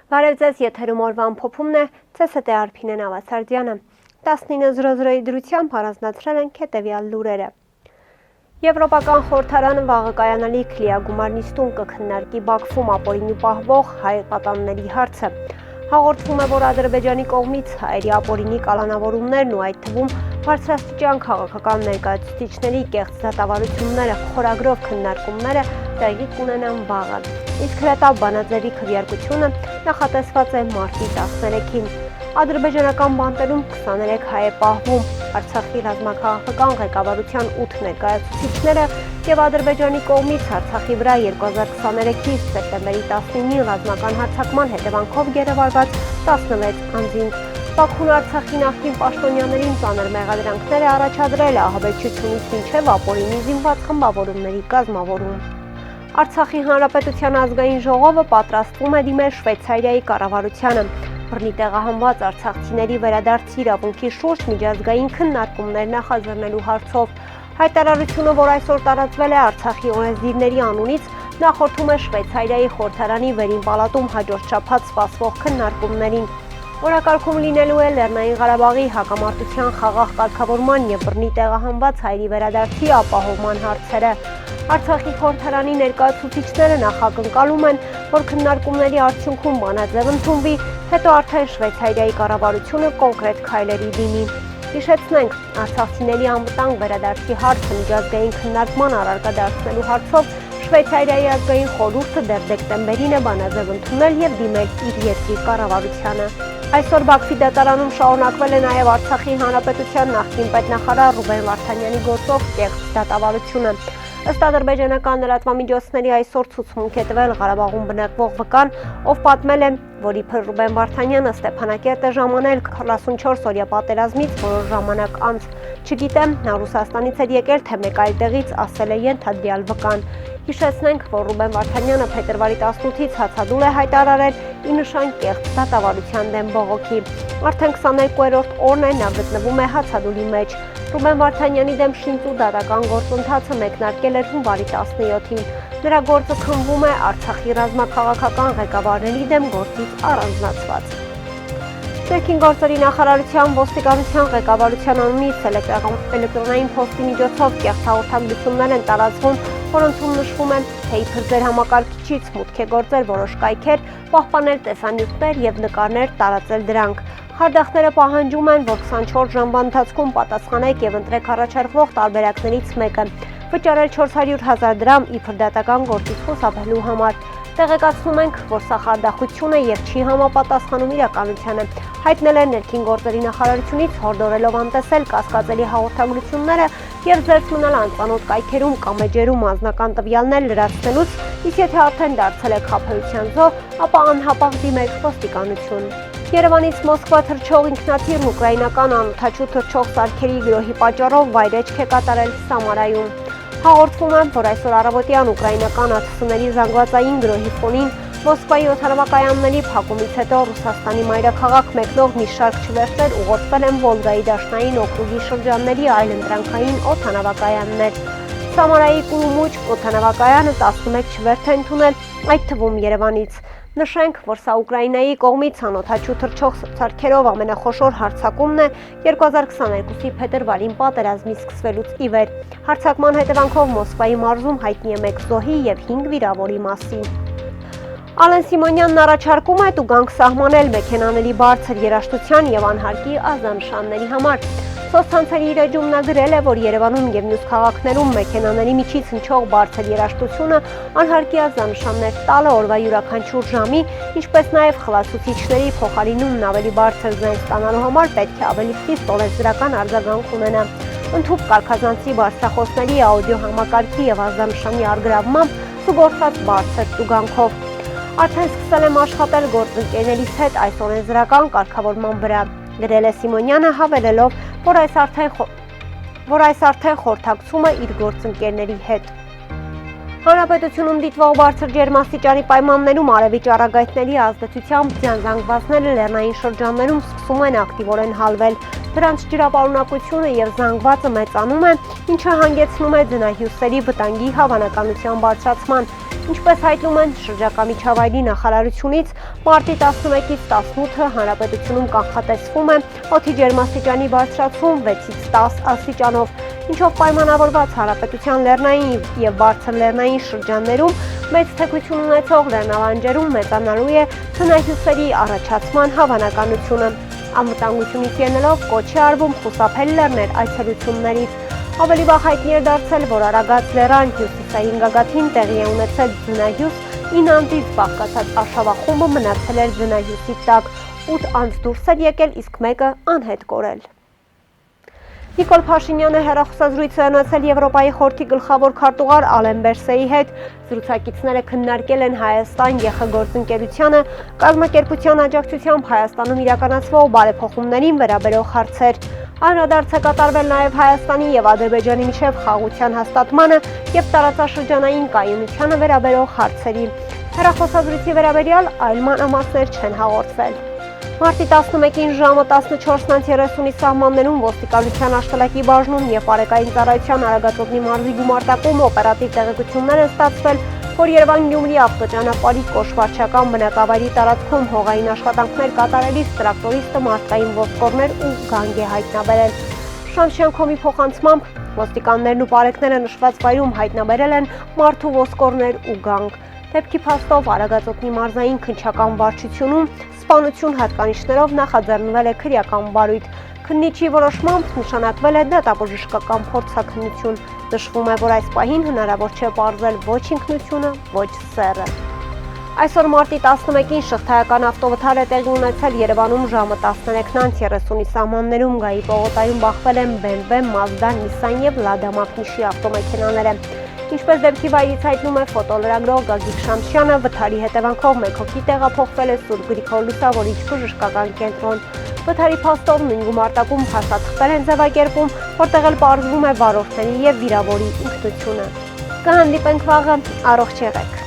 Բարև ձեզ, եթերում օրվան փոփումն է, ՑՍՏ Արփինեն Ավասարդյանը։ 19:00-ի դրությամբ առանձնացրել ենք հետևյալ լուրերը։ Եվրոպական խորհրդարանը վաղը կայանալիք լիագումար նիստում կքննարկի Բաքվում ապօրինի պահվող հայ պատանների հարցը։ Հաղորդվում է, որ Ադրբեջանի կողմից հայերի ապօրինի կալանավորումներն ու այդ թվում բարձրաստիճան քաղաքական ներկայացուցիչների կեղծ դատավարությունները խորագրով քննարկումները տեղի կունենան վաղը։ Իսկ հրետապ բանաձևի քվեարկությունը նախատեսված է մարտի 13-ին։ Ադրբեջանական բանտերում 23 հայ է պահվում։ Արցախի ռազմաքաղաքական ղեկավարության 8 ներկայացուցիչները եւ Ադրբեջանի կողմից Արցախի վրա 2023-ի սեպտեմբերի 19-ի ռազմական հարձակման հետևանքով գերեվարված 16 անձինք։ Բաքուն Արցախի նախկին պաշտոնյաներին ծանր մեղադրանքներ է առաջադրել ահաբեկչությունից մինչև ապօրինի զինված խմբավորումների կազմավորում։ Արցախի Հանրապետության ազգային ժողովը պատրաստվում է դիմել Շվեյցարիայի կառավարությանը։ Բռնի տեղահանված արցախցիների վերադարձի իրավունքի շուրջ միջազգային քննարկումներ նախաձեռնելու հարցով։ Հայտարարությունը, որ այսօր տարածվել է Արցախի օրենսդիրների անունից, նախորդում է Շվեյցարիայի խորհրդարանի վերին պալատում հաջորդ շաբաթ սպասվող քննարկումներին։ Օրակարգում լինելու է Լեռնային Ղարաբաղի հակամարտության խաղաղ կարգավորման եւ բռնի տեղահանված հայերի վերադարձի ապահովման հարցերը։ Արցախի խորհրդարանի ներկայացուցիչները նախակնկալում են, որ քննարկումների արդյունքում բանաձև ընդունվի, հետո արդեն Շվեյցարիայի կառավարությունը կոնկրետ քայլերի դիմի։ Հիշեցնենք, արցախցիների անվտանգ վերադարձի հարցը միջազգային քննարկման առարկա դարձնելու հարցով Շվեյցարիայի ազգային խորհուրդը դեռ դեկտեմբերին է բանաձև ընդունել եւ դիմել իր երկրի կառավարությանը։ Այսօր Բաքվի դատարանում շարունակվել է նաև Արցախի Հանրապետության նախկին պետնախարար Ռուբեն Վարդանյանի գործով կեղծ դատավարությունը։ Ըստ ադրբեջանական լրատվամիջոցների այսօր ցուցմունք է տվել Ղարաբաղում բնակվող վկան, ով պատմել է, որ իբր Ռուբեն Վարդանյանը Ստեփանակերտ է ժամանել 44-օրյա պատերազմից որոշ ժամանակ անց։ Չգիտեմ, նա Ռուսաստանից էր եկել, թե մեկ այլ տեղից, ասել է ենթադրյալ վկան։ Հիշեցնենք, որ Ռուբեն Վարդանյանը փետրվարի 18-ից հացադուլ է հայտարարել ի նշան կեղծ դատավարության դեմ բողոքի։ Արդեն 22-րդ օրն է նա գտնվում է հացադուլի մեջ։ Ռուբեն Վարդանյանի դեմ շինծու դատական գործընթացը մեկնարկել էր հունվարի 17-ին։ Նրա գործը քննվում է Արցախի ռազմաքաղաքական ղեկավարների դեմ գործից առանձնացված։ Ներքին գործերի նախարարության ոստիկանության ղեկավարության անունից էլեկտրոնային փոստի միջոցով կեղծ հաղորդագրություններ են տարածվում, որոնցում նշվում է, թե իբր ձեր համակարգիչից մուտք է գործել որոշ կայքեր, պահպանել տեսանյութեր եւ նկարներ տարածել դրանք։ Խարդախները պահանջում են, որ 24 ժամվա ընթացքում պատասխանեք եւ ընտրեք առաջարկվող տարբերակներից մեկը։ Վճարել 400,000 դրամ իբր դատական գործից խուսափելու համար։ Տեղեկացնում ենք, որ սա խարդախություն է եւ չի համապատասխանում իրականությանը։ Հայտնել է ներքին գործերի նախարարությունից հորդորելով անտեսել կասկածելի հաղորդագրությունները եւ զերծ մնալ անծանոթ կայքերում կամ էջերում անձնական տվյալներ լրացնելուց, իսկ եթե արդեն դարձել է խաբեության զոհ, ապա անհապաղ դիմեք ոստիկանություն։ Երևանից Մոսկվա թռչող ինքնաթիռն ուկրաինական անօդաչու թռչող սարքերի գրոհի պատճառով վայրէջք է կատարել Սամարայում։ Հաղորդվում է, որ այսօր առավոտյան ուկրաինական ԱԹՍ-ների զանգվածային գրոհի ֆոնին Մոսկվայի օդանավակայանների փակումից հետո Ռուսաստանի մայրաքաղաք մեկնող մի շարք չվերթեր ուղղորդվել են Վոլգայի դաշնային օկրուգի շրջանների այլընտրանքային օդանավակայաններ։ Սամարայի Կուրումուչ օդանավակայանը 11 չվերթ է ընդունել, այդ թվում Երևանից։ Նշենք, որ սա Ուկրաինայի կողմից անօդաչու թռչող սարքերով ամենախոշոր հարձակումն է 2022-ի փետրվարին պատերազմի սկսվելուց ի վեր։ Հարձակման հետևանքով Մոսկվայի մարզում հայտնի է 1 զոհի եւ 5 վիրավորի մասին։ Ալեն Սիմոնյանն առաջարկում է տուգանք սահմանել մեքենաների բարձր երաշտության եւ անհարկի ազդանշանների համար։ Սոցցանցերի իր էջում նա գրել է, որ Երևանում եւ մյուս քաղաքներում մեքենաների միջից հնչող բարձր երաշտությունը անհարկի ազդանշաններ տալը օրվա յուրաքանչյուր ժամի, ինչպես նաեւ խլացուցիչների փոխարինումն ավելի բարձր ձայն ստանալու համար պետք է ավելի խիստ օրենսդրական արձագանք ունենա։ Ընդհուպ կարգազանցի բարձրախոսների աուդիո համակարգի եւ ազդանշանի առգրավմամբ զուգորդած բարձր տուգանքով։ Արդեն սկսել եմ աշխատել գործընկերներիս հետ այս օրենսդրական կարգավորման վրա, գրել է Սիմոնյանը, հավելելով, որ այս արդեն խորհրդակցում է իր գործընկերների հետ։ Հանրապետությունում դիտվող բարձր ջերմաստիճանի պայմաններում արևի ճառագայթների ազդեցությամբ ձյան զանգվածները լեռնային շրջաններում սկսում են ակտիվորեն հալվել։ Դրանց ջրապարունակությունը եւ զանգվածը մեծանում է, ինչը հանգեցնում է ձնահյուսերի վտանգի հավանականության բարձրացման։ Ինչպես հայտնում են շրջակա միջավայրի նախարարությունից, մարտի 11-ից 18-ը հանրապետությունում կանխատեսվում է օդի ջերմաստիճանի բարձրացում 6-ից 10 աստիճանով, ինչով պայմանավորված հանրապետության լեռնային եւ բարձր լեռնային շրջաններում մեծ թեքություն ունեցող լեռնալանջերում մեծանալու է ձնահյուսերի առաջացման հավանականությունը։ Անվտանգությունից ելնելով կոչ է արվում խուսափել լեռներ այցելություններից։ Ավելի վաղ հայտնի է դարձել, որ Արագած լեռան հյուսիսային գագաթին տեղի է ունեցել ձնահյուս, 9 անձից բաղկացած արշավախումբը մնացել էր ձնահյուսի տակ, 8 անձ դուրս էր եկել, իսկ մեկը անհետ կորել։ Նիկոլ Փաշինյանը հեռախոսազրույց է ունեցել Եվրոպայի խորհրդի գլխավոր քարտուղար Ալեն Բերսեի հետ։ Զրուցակիցները քննարկել են Հայաստան ԵԽ գործընկերությանը կազմակերպության աջակցությամբ Հայաստանում իրականացվող բարեփոխումներին վերաբերող հարցեր։ Անդրադարձ է կատարվել նաև Հայաստանի եւ Ադրբեջանի միջև խաղաղության հաստատմանը եւ տարածաշրջանային կայունությանը վերաբերող հարցերի։ Հեռախոսազրույցի վերաբերյալ այլ մանրամասներ չեն հաղորդվել։ Մարտի 11-ին ժամը 14:30-ի սահմաններում ոստիկանության աշտարակի բաժնում եւ Արեկային ծառայության Արագածոտնի մարզի գումարտակում օպերատիվ տեղեկություններ են ստացվել, որ Երևան-Գյումրի ավտոճանապարհի Կոշ-Վարչական բնակավայրի տարածքում հողային աշխատանքներ կատարելիս տրակտորիստը մարդկային ոսկորներ ու գանգ է հայտնաբերել։ Շանթշյանքոմի փոխանցմամբ ոստիկաններն ու պարեկները նշված վայրում հայտնաբերել են մարդու ոսկորներ ու գանգ։ Դեպքի փաստով Արագածոտնի մարզային քննչական վարչությունում սպանություն հատկանիշներով նախաձեռնվել է քրեական բարույթ։ Քննիչի որոշմամբ նշանակվել է դատաբժշկական փորձաքննություն։ Նշվում է, որ այս պահին հնարավոր չէ պարզել ոչ ինքնությունը, ոչ սեռը։ Այսօր մարտի 11-ին շղթայական ավտովթար է տեղի ունեցել Երևանում ժամը 13:30-ի սահմաններում Գայի պողոտայում բախվել են BMW, Mazda, Nissan եւ Lada մակնիշի ավտոմեքենաները։ Ինչպես դեպքի վայրից հայտնում է ֆոտոլրագրող Գագիկ Շամշյանը, վթարի հետևանքով մեկ հոգի տեղափոխվել է Սուրբ Գրիգոր Լուսավորիչ բժշկական կենտրոն։ Վթարի փաստով նույն գումարտակում փաստաթղթեր են ձևակերպում, որտեղ էլ պարզվում է վարորդների եւ վիրավորի ինքնությունը։ Կհանդիպենք վաղը, առողջ եղեք։